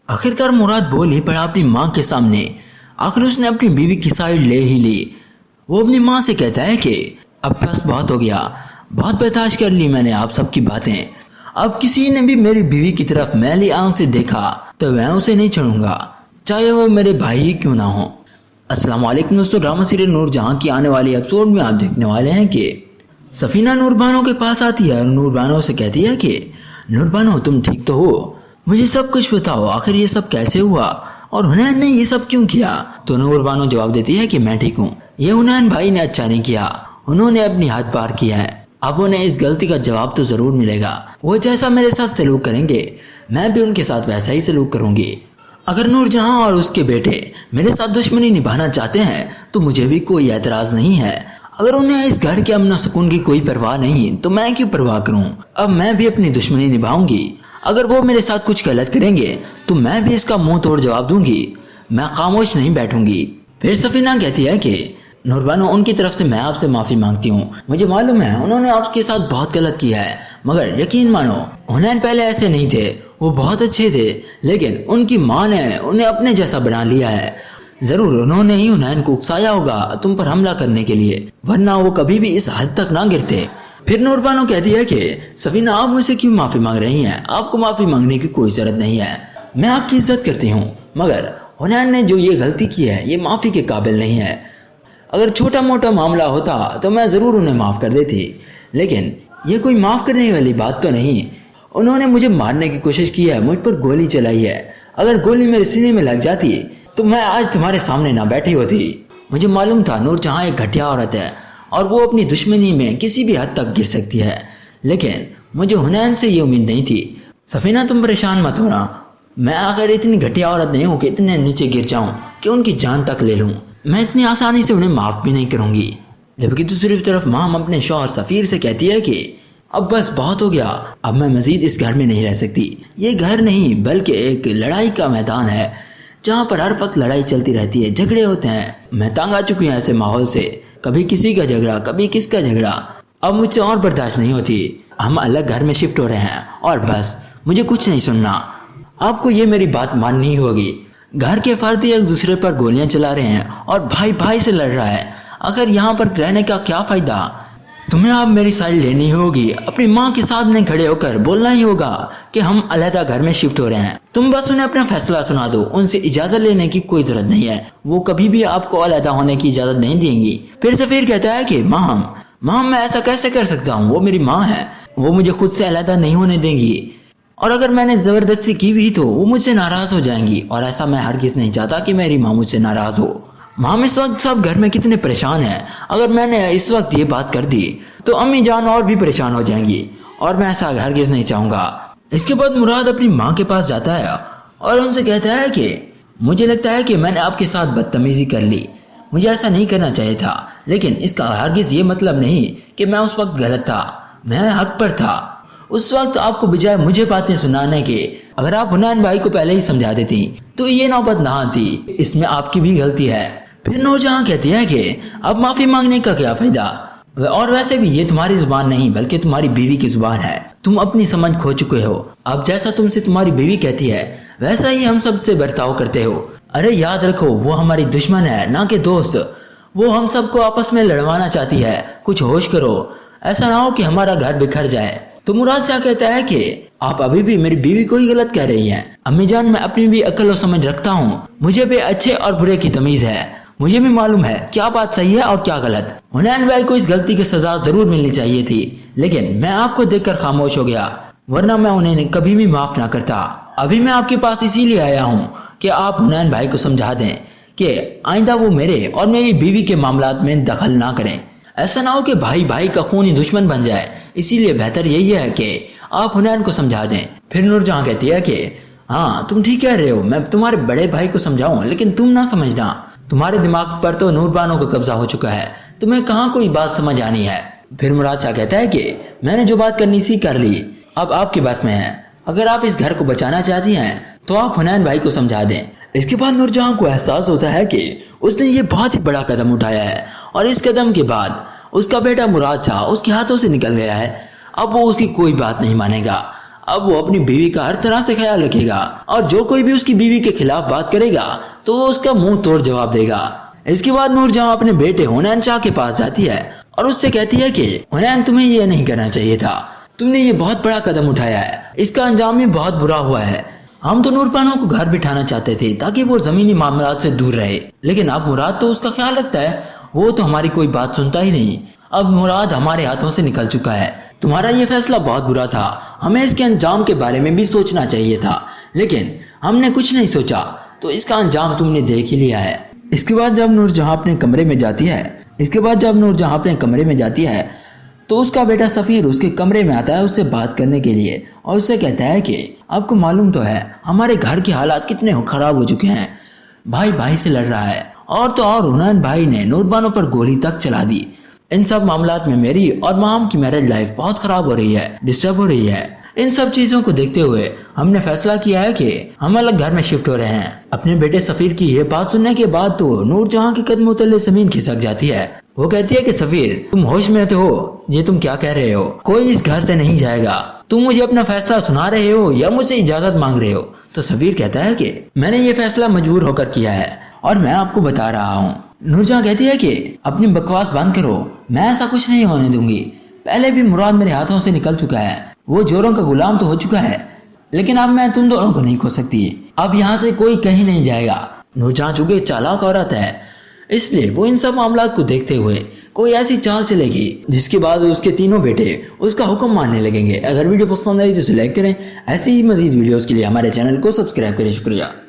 आखिरकार मुराद बोल ही पड़ा अपनी माँ के सामने। आखिर उसने अपनी बीवी की साइड ले ही ली। वो अपनी माँ से कहता है कि अब बस बहुत हो गया, बहुत बर्दाश्त कर ली मैंने आप सबकी बातें। अब किसी ने भी मेरी बीवी की तरफ मैली आंख से देखा तो मैं उसे नहीं छोड़ूंगा, चाहे वो मेरे भाई ही क्यों ना हो। अस्सलाम वालेकुम दोस्तों, ड्रामा सीरियल नूरजहां की आने वाली एपिसोड में आप देखने वाले हैं कि सफीना नूरबानो के पास आती है और नूरबानो से कहती है कि नूरबानो तुम ठीक तो हो, मुझे सब कुछ बताओ, आखिर ये सब कैसे हुआ और हुनैन ने ये सब क्यों किया। तो नूरबानो जवाब देती है कि मैं ठीक हूँ, ये हुनैन भाई ने अच्छा नहीं किया, उन्होंने अपनी हद पार किया है, अब उन्हें इस गलती का जवाब तो जरूर मिलेगा। वो जैसा मेरे साथ सलूक करेंगे मैं भी उनके साथ वैसा ही सलूक करूंगी। अगर नूरजहां और उसके बेटे मेरे साथ दुश्मनी निभाना चाहते हैं तो मुझे भी कोई एतराज नहीं है। अगर उन्हें इस घर के अमन सुकून की कोई परवाह नहीं तो मैं क्यों परवाह करूं। अब मैं भी अपनी दुश्मनी निभाऊंगी। अगर वो मेरे साथ कुछ गलत करेंगे तो मैं भी इसका मुंह तोड़ जवाब दूंगी, मैं खामोश नहीं बैठूंगी। फिर सफीना कहती है कि नूरबानो उनकी तरफ से मैं आपसे माफी मांगती हूँ, मुझे मालूम है उन्होंने आपके साथ बहुत गलत किया है, मगर यकीन मानो हुनैन पहले ऐसे नहीं थे, वो बहुत अच्छे थे, लेकिन उनकी माँ ने उन्हें अपने जैसा बना लिया है। जरूर उन्होंने ही हुनैन को उकसाया होगा तुम पर हमला करने के लिए, वरना वो कभी भी इस हद तक ना गिरते। फिर नूरबानो कहती है कि सफीना आप मुझसे क्यों माफी मांग रही हैं, आपको माफी मांगने की कोई जरूरत नहीं है, मैं आपकी इज्जत करती हूँ, मगर हुनैन ने जो ये गलती की है ये माफी के काबिल नहीं है। अगर छोटा मोटा मामला होता तो मैं जरूर उन्हें माफ कर देती, लेकिन ये कोई माफ करने वाली बात तो नहीं। उन्होंने मुझे मारने की कोशिश की है, मुझ पर गोली चलाई है, अगर गोली मेरे सीने में लग जाती तो मैं आज तुम्हारे सामने ना बैठी होती। मुझे मालूम था नूरजहां एक घटिया औरत है और वो अपनी दुश्मनी में किसी भी हद तक गिर सकती है, लेकिन मुझे हुनैन से ये उम्मीद नहीं थी। सफीना तुम परेशान मत होना, मैं अगर इतनी घटिया औरत नहीं हूँ कि इतने नीचे गिर जाऊं कि उनकी जान तक ले लूं, मैं इतनी आसानी से उन्हें माफ भी नहीं करूंगी। जबकि दूसरी तरफ माम अपने शौहर सफीर से कहती है कि अब बस बहुत हो गया, अब मैं मजीद इस घर में नहीं रह सकती। ये घर नहीं बल्कि एक लड़ाई का मैदान है जहाँ पर हर वक्त लड़ाई चलती रहती है, झगड़े होते हैं। मैं तंग आ चुकी हूँ ऐसे माहौल से, कभी किसी का झगड़ा कभी किसका झगड़ा, अब मुझसे और बर्दाश्त नहीं होती। हम अलग घर में शिफ्ट हो रहे हैं और बस मुझे कुछ नहीं सुनना, आपको ये मेरी बात माननी होगी। घर के फर्द एक दूसरे पर गोलियां चला रहे हैं और भाई भाई से लड़ रहा है, अगर यहाँ पर रहने का क्या फायदा। तुम्हें अब मेरी साइड लेनी होगी, अपनी माँ के सामने खड़े होकर बोलना ही होगा कि हम अलहदा घर में शिफ्ट हो रहे हैं। तुम बस उन्हें अपना फैसला सुना दो, उनसे इजाजत लेने की कोई जरूरत नहीं है, वो कभी भी आपको अलहदा होने की इजाजत नहीं देंगी। फिर सफीर कहता है कि माँ मैं ऐसा कैसे कर सकता हूँ, वो मेरी माँ है, वो मुझे खुद से अलहदा नहीं होने देंगी, और अगर मैंने जबरदस्ती की भी तो वो मुझसे नाराज हो जाएंगी, और ऐसा मैं हरगिज नहीं चाहता कि मेरी माँ मुझसे नाराज हो। माम इस वक्त सब घर में कितने परेशान हैं, अगर मैंने इस वक्त ये बात कर दी तो अम्मी जान और भी परेशान हो जाएंगी, और मैं ऐसा हरगिज नहीं चाहूंगा। इसके बाद मुराद अपनी माँ के पास जाता है और उनसे कहता है कि मुझे लगता है कि मैंने आपके साथ बदतमीजी कर ली, मुझे ऐसा नहीं करना चाहिए था, लेकिन इसका हरगिज ये मतलब नहीं कि मैं उस वक्त गलत था, मैं हक पर था। उस वक्त आपको बजाय मुझे बातें सुनाने के अगर आप हुनैन भाई को पहले ही समझा देती तो ये नौबत ना आती, इसमें आपकी भी गलती है। फिर नूरजहां कहती है कि अब माफी मांगने का क्या फायदा, और वैसे भी ये तुम्हारी जुबान नहीं बल्कि तुम्हारी बीवी की जुबान है, तुम अपनी समझ खो चुके हो, अब जैसा तुमसे तुम्हारी बीवी कहती है वैसा ही हम सबसे बर्ताव करते हो। अरे याद रखो वो हमारी दुश्मन है ना कि दोस्त, वो हम सबको आपस में लड़वाना चाहती है, कुछ होश करो, ऐसा ना हो कि हमारा घर बिखर जाए। तो मुराद शाह कहता है कि आप अभी भी मेरी बीवी को ही गलत कह रही हैं। अम्मी जान मैं अपनी भी अक्ल और समझ रखता हूँ, मुझे भी अच्छे और बुरे की तमीज है, मुझे भी मालूम है क्या बात सही है और क्या गलत। हुनैन भाई को इस गलती की सजा जरूर मिलनी चाहिए थी, लेकिन मैं आपको देखकर खामोश हो गया, वरना मैं उन्हें कभी भी माफ ना करता। अभी मैं आपके पास इसीलिए आया हूँ कि आप हुनैन भाई को समझा दें कि आइंदा वो मेरे और मेरी बीवी के मामलात में दखल ना करें, ऐसा ना हो कि भाई भाई का खूनी दुश्मन बन जाए, इसीलिए बेहतर यही है कि आप हुनैन को समझा दें। फिर नूरजहां कहती है कि हाँ तुम ठीक कह रहे हो, मैं तुम्हारे बड़े भाई को समझाऊं, लेकिन तुम ना समझना, तुम्हारे दिमाग पर तो नूरबानो का कब्जा हो चुका है, तुम्हें कहाँ कोई बात समझ आनी है। फिर मुराद शाह कहता है कि मैंने जो बात करनी थी कर ली, अब आपके बस में है, अगर आप इस घर को बचाना चाहती हैं तो आप हुनैन भाई को समझा दें। इसके बाद नूरजहां को एहसास होता है कि उसने ये बहुत ही बड़ा कदम उठाया है और इस कदम के बाद उसका बेटा मुराद शाह उसके हाथों से निकल गया है, अब वो उसकी कोई बात नहीं मानेगा। اب وہ اپنی بیوی کا ہر طرح سے خیال رکھے گا اور جو کوئی بھی اس کی بیوی کے خلاف بات کرے گا تو وہ اس کا منہ توڑ جواب دے گا۔ اس کے بعد نور جہاں اپنے بیٹے حنین شاہ کے پاس جاتی ہے اور اس سے کہتی ہے کہ حنین تمہیں یہ نہیں کرنا چاہیے تھا، تم نے یہ بہت بڑا قدم اٹھایا ہے، اس کا انجام بھی بہت برا ہوا ہے۔ ہم تو نور بانو کو گھر بٹھانا چاہتے تھے تاکہ وہ زمینی معاملات سے دور رہے، لیکن اب مراد تو اس کا خیال رکھتا ہے، وہ تو ہماری کوئی بات سنتا ہی نہیں۔ اب مراد ہمارے ہاتھوں سے نکل چکا ہے، تمہارا یہ فیصلہ بہت برا تھا، ہمیں اس کے انجام کے بارے میں بھی سوچنا چاہیے تھا، لیکن ہم نے کچھ نہیں سوچا تو اس کا انجام تم نے دیکھ ہی لیا ہے۔ اس کے بعد جب نور جہاں اپنے کمرے میں جاتی ہے تو اس کا بیٹا سفیر اس کے کمرے میں آتا ہے اس سے بات کرنے کے لیے اور اسے کہتا ہے کہ آپ کو معلوم تو ہے ہمارے گھر کے حالات کتنے خراب ہو چکے ہیں، بھائی بھائی سے لڑ رہا ہے اور تو اور حنین بھائی نے نور بانو پر گولی تک چلا دی۔ ان سب معاملات میں میری اور مام کی میرڈ لائف بہت خراب ہو رہی ہے، ڈسٹرب ہو رہی ہے۔ ان سب چیزوں کو دیکھتے ہوئے ہم نے فیصلہ کیا ہے کہ ہم الگ گھر میں شفٹ ہو رہے ہیں۔ اپنے بیٹے سفیر کی یہ بات سننے کے بعد تو نور جہاں کے قدموں تلے زمین کھسک جاتی ہے۔ وہ کہتی ہے کہ سفیر تم ہوش میں تو ہو، یہ تم کیا کہہ رہے ہو، کوئی اس گھر سے نہیں جائے گا، تم مجھے اپنا فیصلہ سنا رہے ہو یا مجھ سے اجازت مانگ رہے ہو؟ تو سفیر کہتا ہے کہ میں نے یہ فیصلہ مجبور ہو کر کیا ہے اور میں آپ کو بتا رہا ہوں۔ نور جہاں کہتی ہے کہ اپنی بکواس بند کرو، میں ایسا کچھ نہیں ہونے دوں گی، پہلے بھی مراد میرے ہاتھوں سے نکل چکا ہے، وہ جوروں کا غلام تو ہو چکا ہے، لیکن اب میں تم دونوں کو نہیں کھو سکتی، اب یہاں سے کوئی کہیں نہیں جائے گا۔ نور جہاں چونکہ چالاک عورت ہے اس لیے وہ ان سب معاملات کو دیکھتے ہوئے کوئی ایسی چال چلے گی جس کے بعد اس کے تینوں بیٹے اس کا حکم ماننے لگیں گے۔ اگر ویڈیو پسند آئی تو اسے لائک کریں، ایسی ہی مزید ویڈیوز کے لیے ہمارے چینل کو سبسکرائب کریں۔ شکریہ۔